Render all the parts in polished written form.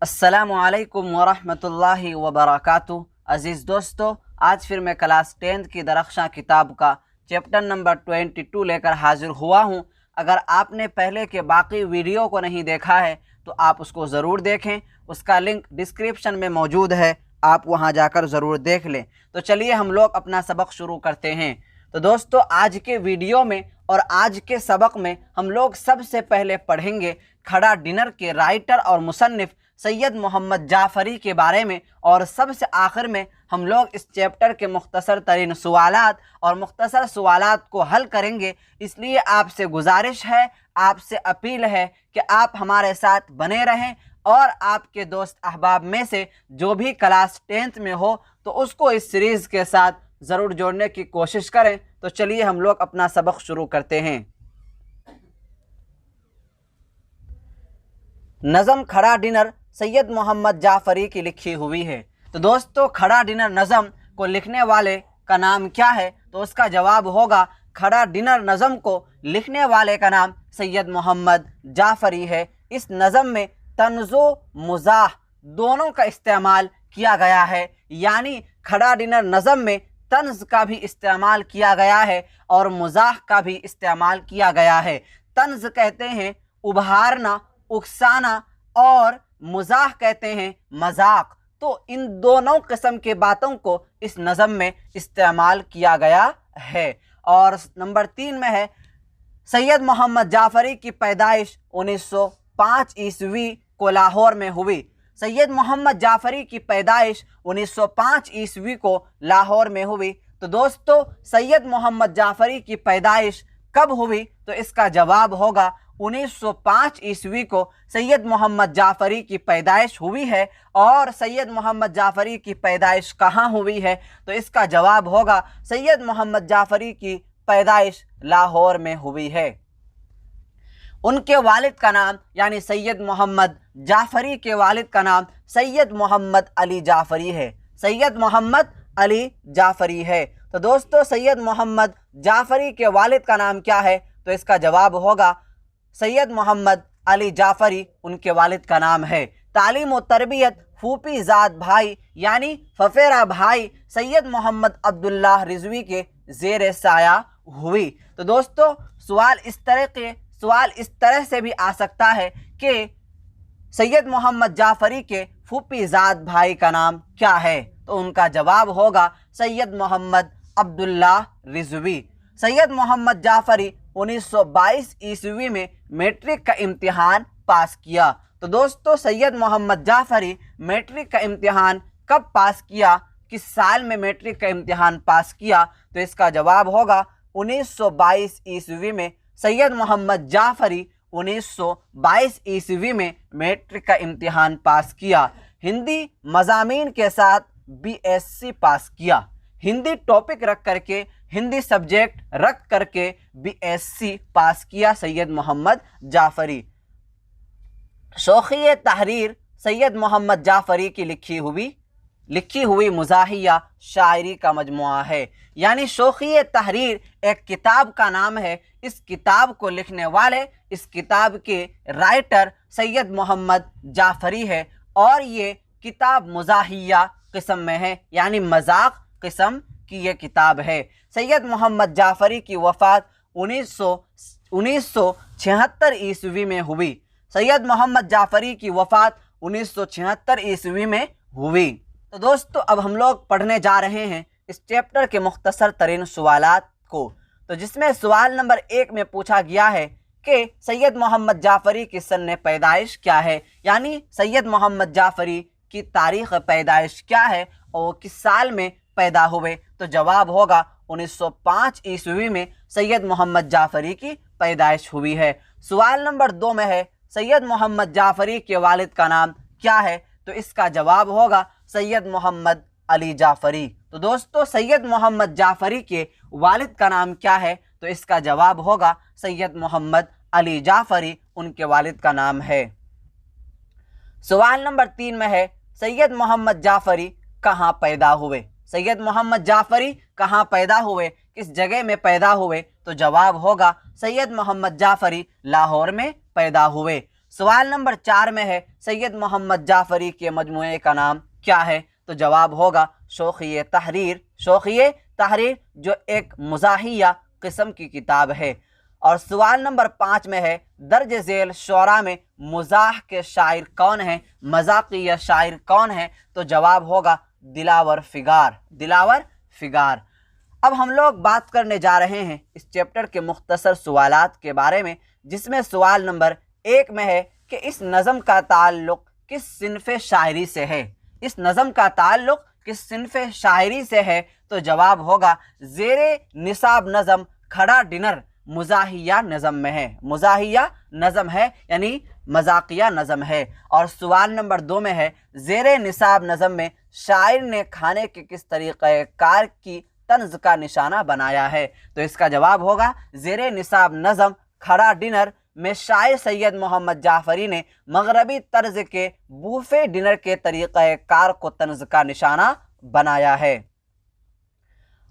अस्सलामु अलैकुम वरहमतुल्लाहि वबरकातुहू। अज़ीज़ दोस्तों, आज फिर मैं क्लास 10th की दरख्शां किताब का चैप्टर नंबर 22 लेकर हाजिर हुआ हूँ। अगर आपने पहले के बाकी वीडियो को नहीं देखा है तो आप उसको ज़रूर देखें, उसका लिंक डिस्क्रिप्शन में मौजूद है, आप वहाँ जाकर ज़रूर देख लें। तो चलिए हम लोग अपना सबक शुरू करते हैं। तो दोस्तों, आज के वीडियो में और आज के सबक में हम लोग सबसे पहले पढ़ेंगे खड़ा डिनर के राइटर और मुसन्निफ सैयद मोहम्मद जाफ़री के बारे में, और सबसे आखिर में हम लोग इस चैप्टर के मुख्तसर तरीन सवालात और मुख्तसर सवालात को हल करेंगे। इसलिए आपसे गुजारिश है, आपसे अपील है कि आप हमारे साथ बने रहें और आपके दोस्त अहबाब में से जो भी क्लास 10th में हो तो उसको इस सीरीज़ के साथ ज़रूर जोड़ने की कोशिश करें। तो चलिए हम लोग अपना सबक शुरू करते हैं। नज़म खड़ा डिनर सैयद मोहम्मद जाफ़री की लिखी हुई है। तो दोस्तों, खड़ा डिनर नज़म को लिखने वाले का नाम क्या है? तो उसका जवाब होगा खड़ा डिनर नज़म को लिखने वाले का नाम सैयद मोहम्मद जाफ़री है। इस नज़म में तन्ज़ो मुज़ाह दोनों का इस्तेमाल किया गया है, यानी खड़ा डिनर नज़म में तन्ज़ का भी इस्तेमाल किया गया है और मुज़ाह का भी इस्तेमाल किया गया है। तन्ज़ कहते हैं उभारना, उकसाना, और मुज़ाह कहते हैं मजाक। तो इन दोनों किस्म के बातों को इस नज़म में इस्तेमाल किया गया है। और नंबर 3 में है सैयद मोहम्मद जाफ़री की पैदाइश 1905 ईस्वी को लाहौर में हुई। सैयद मोहम्मद जाफ़री की पैदाइश 1905 ईस्वी को लाहौर में हुई। तो दोस्तों, सैयद मोहम्मद जाफ़री की पैदाइश कब हुई? तो इसका जवाब होगा 1905 ईस्वी को सैयद मोहम्मद जाफ़री की पैदाइश हुई है। और सैयद मोहम्मद जाफ़री की पैदाइश कहाँ हुई है? तो इसका जवाब होगा सैयद मोहम्मद जाफ़री की पैदाइश लाहौर में हुई है। उनके वालिद का नाम, यानी सैयद मोहम्मद जाफ़री के वालिद का नाम सैयद मोहम्मद अली जाफ़री है। सैयद मोहम्मद अली जाफ़री है। तो दोस्तों, सैयद मोहम्मद जाफ़री के वालिद का नाम क्या है? तो इसका जवाब होगा सैयद मोहम्मद अली जाफ़री उनके वालिद का नाम है। तालीम व तरबियत फूफी ज़ाद भाई यानी फफेरा भाई सैयद मोहम्मद अब्दुल्लाह रिज़वी के ज़ेर साया हुई। तो दोस्तों, सवाल इस तरह से भी आ सकता है कि सैयद मोहम्मद जाफ़री के फूफी ज़ाद भाई का नाम क्या है? तो उनका जवाब होगा सैयद मोहम्मद अब्दुल्लाह रिज़वी। सैयद मोहम्मद जाफ़री 1922 ईस्वी में मैट्रिक का इम्तिहान पास किया। तो दोस्तों, सैयद मोहम्मद जाफ़री मैट्रिक का इम्तिहान कब पास किया, किस साल में मैट्रिक का इम्तिहान पास किया? तो इसका जवाब होगा 1922 ईस्वी में। सैयद मोहम्मद जाफ़री 1922 ईस्वी में मैट्रिक का इम्तिहान पास किया। हिंदी मज़ामीन के साथ BSc पास किया। हिंदी टॉपिक रख करके, हिंदी सब्जेक्ट रख करके BSc पास किया सैयद मोहम्मद जाफ़री। शौक़िए तहरीर सैयद मोहम्मद जाफ़री की लिखी हुई मुज़ाहिया शायरी का मजमुआ है, यानी शौक़िए तहरीर एक किताब का नाम है। इस किताब को लिखने वाले, इस किताब के राइटर सैयद मोहम्मद जाफ़री है, और ये किताब मुज़ाहिया किस्म में है, यानी मजाक किस्म की ये किताब है। सैयद मोहम्मद जाफ़री की वफ़ात 1976 ईस्वी में हुई। सैयद मोहम्मद जाफ़री की वफ़ात 1976 ईस्वी में हुई। तो दोस्तों, अब हम लोग पढ़ने जा रहे हैं इस चैप्टर के मुख्तसर तरीन सवालात को। तो जिसमें सवाल नंबर 1 में पूछा गया है कि सैयद मोहम्मद जाफ़री की सन्न पैदाइश क्या है, यानी सैयद मोहम्मद जाफ़री की तारीख़ पैदाइश क्या है और किस साल में पैदा हुए? तो जवाब होगा 1905 ईस्वी में सैयद मोहम्मद जाफ़री की पैदाइश हुई है। सवाल नंबर 2 में है सैयद मोहम्मद जाफ़री के वालिद का नाम क्या है? तो इसका जवाब होगा सैयद मोहम्मद अली जाफ़री। तो दोस्तों, सैयद मोहम्मद जाफ़री के वालिद का नाम क्या है? तो इसका जवाब होगा सैयद मोहम्मद अली जाफ़री उनके वालिद का नाम है। सवाल नंबर 3 में है सैयद मोहम्मद जाफ़री कहाँ पैदा हुए? सैयद मोहम्मद जाफ़री कहाँ पैदा हुए, किस जगह में पैदा हुए? तो जवाब होगा सैयद मोहम्मद जाफ़री लाहौर में पैदा हुए। सवाल नंबर 4 में है सैयद मोहम्मद जाफरी के मजमूए का नाम क्या है? तो जवाब होगा शोखिए तहरीर। शोखिए तहरीर जो एक मुज़ाहिया किस्म की किताब है। और सवाल नंबर 5 में है दर्ज झेल शोरा में मज़ाह के शायर कौन हैं? मज़ाक़िया शायर कौन हैं? तो जवाब होगा दिलावर फिगार। दिलावर फिगार। अब हम लोग बात करने जा रहे हैं इस चैप्टर के मुख्तसर सवालात के बारे में, जिसमें सवाल नंबर 1 में है कि इस नज़म का ताल्लुक़ किस सिन्फ़े शायरी से है? इस नज़म का ताल्लुक़ किस सिन्फ़े शायरी से है? तो जवाब होगा ज़ेरे निसाब नज़म खड़ा डिनर मुज़ाहिया नज़म में है। मुज़ाहिया नज़म है यानी मज़ाक़िया नज़म है। और सवाल नंबर 2 में है ज़ेरे निसाब नज़म में शायर ने खाने के किस तरीक़े कार की तंज़ का निशाना बनाया है? तो इसका जवाब होगा ज़ेरे निसाब नज़म खड़ा डिनर में शायर सैयद मोहम्मद जाफरी ने मगरबी तर्ज के बूफे डिनर के तरीक़े कार को तंज़ का निशाना बनाया है।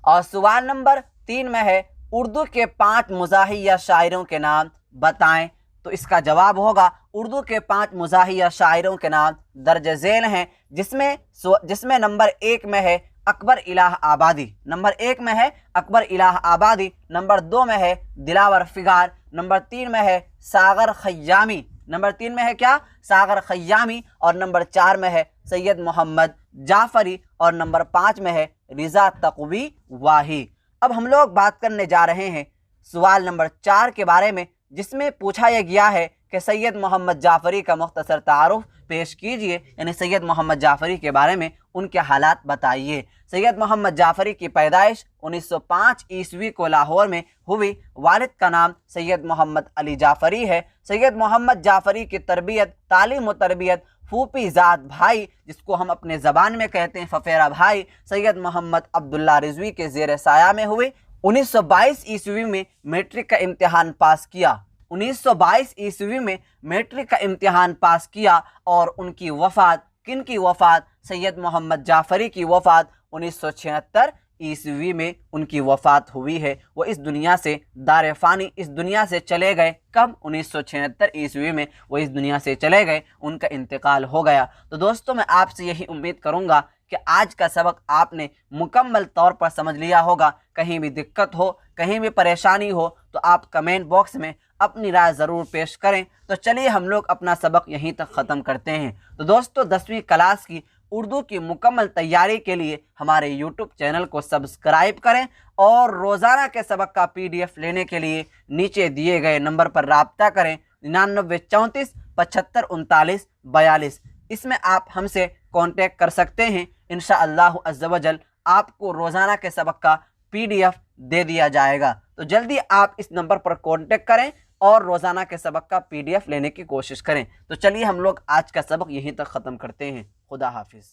और सवाल नंबर 3 में है उर्दू के 5 मुज़ाहिया शायरों के नाम बताएं। तो इसका जवाब होगा उर्दू के 5 मुज़ाहिया शायरों के नाम दर्ज झेल हैं, जिसमें नंबर 1 में है अकबर इलाह आबादी। नंबर 1 में है अकबर इलाह आबादी। नंबर 2 में है दिलावर फिगार। नंबर 3 में है सागर खय्यामी। नंबर 3 में है क्या? सागर खय्यामी। और नंबर 4 में है सैयद मोहम्मद जाफरी। और नंबर 5 में है रिज़ा तक़वी वाही। अब हम लोग बात करने जा रहे हैं सवाल नंबर 4 के बारे में, जिसमें पूछा यह गया है कि सैयद मोहम्मद जाफरी का मुख्तसर तारुफ पेश कीजिए, यानी सैयद मोहम्मद जाफरी के बारे में उनके हालात बताइए। सैयद मोहम्मद जाफरी की पैदाइश 1905 ईस्वी को लाहौर में हुई। वालिद का नाम सैयद मोहम्मद अली जाफरी है। सैयद मोहम्मद जाफरी की तरबियत, तालीम व तरबियत फूफी ज़ात भाई, जिसको हम अपने ज़बान में कहते हैं फफेरा भाई, सैयद मोहम्मद अब्दुल्ला रिजवी के ज़ेर साया में हुई। 1922 ईस्वी में मैट्रिक का इम्तिहान पास किया। 1922 ईस्वी में मैट्रिक का इम्तिहान पास किया। और उनकी वफ़ात, किन की वफ़ात? सैयद मोहम्मद जाफरी की वफ़ात 1976 ईस्वी में उनकी वफ़ात हुई है। वो इस दुनिया से दार फ़ानी, इस दुनिया से चले गए। कब? 1976 ईस्वी में वो इस दुनिया से चले गए, उनका इंतकाल हो गया। तो दोस्तों मैं आपसे यही उम्मीद करूँगा कि आज का सबक आपने मुकम्मल तौर पर समझ लिया होगा। कहीं भी दिक्कत हो, कहीं भी परेशानी हो तो आप कमेंट बॉक्स में अपनी राय ज़रूर पेश करें। तो चलिए हम लोग अपना सबक यहीं तक ख़त्म करते हैं। तो दोस्तों 10वीं क्लास की उर्दू की मुकम्मल तैयारी के लिए हमारे यूट्यूब चैनल को सब्सक्राइब करें और रोज़ाना के सबक का PDF लेने के लिए नीचे दिए गए नंबर पर राब्ता करें 99 34 75 39 42। इसमें आप हमसे कांटेक्ट कर सकते हैं। इंशाअल्लाह अज़्ज़ व जल आपको रोज़ाना के सबक का PDF दे दिया जाएगा। तो जल्दी आप इस नंबर पर कांटेक्ट करें और रोज़ाना के सबक का PDF लेने की कोशिश करें। तो चलिए हम लोग आज का सबक यहीं तक ख़त्म करते हैं। खुदा हाफिज़।